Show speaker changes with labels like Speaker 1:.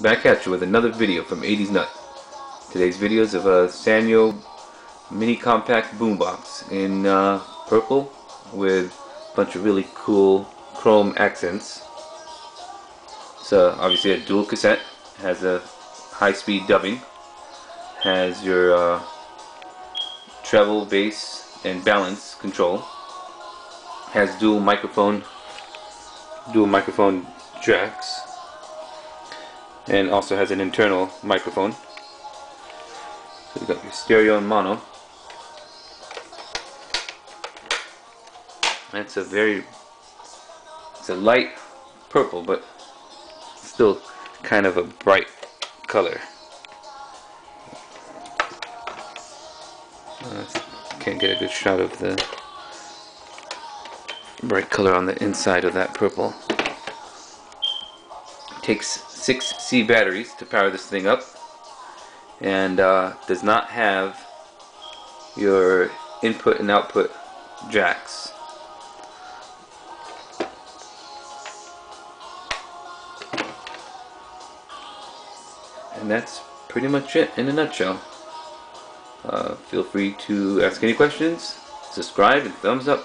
Speaker 1: back at you with another video from 80s Nut. Today's video is of a Sanyo mini compact boombox in purple with a bunch of really cool chrome accents. It's obviously a dual cassette, has a high-speed dubbing, has your treble, bass, and balance control, has dual microphone jacks, and also has an internal microphone. So you got your stereo and mono. It's a light purple, but still kind of a bright color. Can't get a good shot of the bright color on the inside of that purple. It takes 6 C batteries to power this thing up, and does not have your input and output jacks. And that's pretty much it in a nutshell. Feel free to ask any questions, subscribe, and thumbs up.